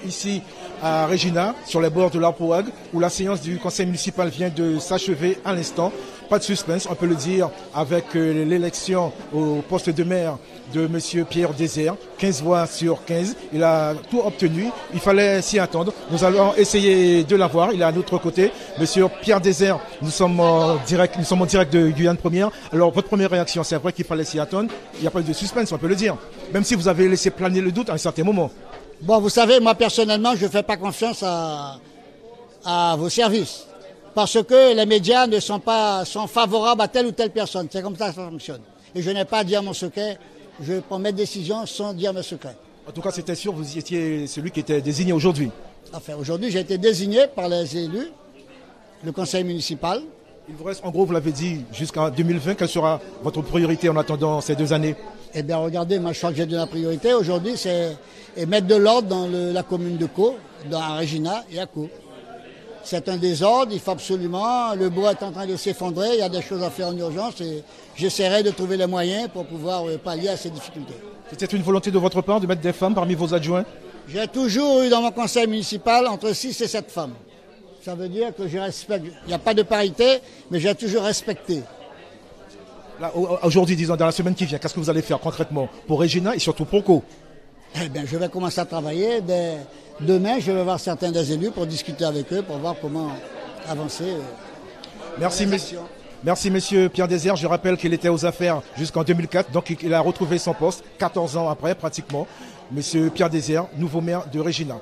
Ici à Regina, sur les bords de l'Arpoag, où la séance du conseil municipal vient de s'achever à l'instant. Pas de suspense, on peut le dire, avec l'élection au poste de maire de M. Pierre Désert, 15 voix sur 15. Il a tout obtenu, il fallait s'y attendre. Nous allons essayer de l'avoir, il est à notre côté. M. Pierre Désert, nous sommes en direct de Guyane Première. Alors votre première réaction, c'est vrai qu'il fallait s'y attendre. Il n'y a pas eu de suspense, on peut le dire. Même si vous avez laissé planer le doute à un certain moment. Bon, vous savez, moi personnellement, je ne fais pas confiance à vos services. Parce que les médias sont favorables à telle ou telle personne. C'est comme ça que ça fonctionne. Et je n'ai pas à dire mon secret. Je prends mes décisions sans dire mes secrets. En tout cas, c'était sûr, vous étiez celui qui était désigné aujourd'hui. Enfin, aujourd'hui, j'ai été désigné par les élus, le conseil municipal. Il vous reste, en gros, vous l'avez dit, jusqu'en 2020, quelle sera votre priorité en attendant ces 2 années? Eh bien, regardez, moi, je crois que j'ai donné la priorité. Aujourd'hui, c'est mettre de l'ordre dans la commune de Caux, dans Regina et à Caux. C'est un désordre, il faut absolument, le bois est en train de s'effondrer, il y a des choses à faire en urgence et j'essaierai de trouver les moyens pour pouvoir pallier à ces difficultés. C'était une volonté de votre part de mettre des femmes parmi vos adjoints? J'ai toujours eu dans mon conseil municipal entre 6 et 7 femmes. Ça veut dire que je respecte, il n'y a pas de parité, mais j'ai toujours respecté. Là, aujourd'hui, disons, dans la semaine qui vient, qu'est-ce que vous allez faire concrètement pour Regina et surtout pour Caux? Eh bien, je vais commencer à travailler. Demain, je vais voir certains des élus pour discuter avec eux, pour voir comment avancer. Merci, monsieur Pierre Désert. Je rappelle qu'il était aux affaires jusqu'en 2004, donc il a retrouvé son poste 14 ans après, pratiquement. Monsieur Pierre Désert, nouveau maire de Regina.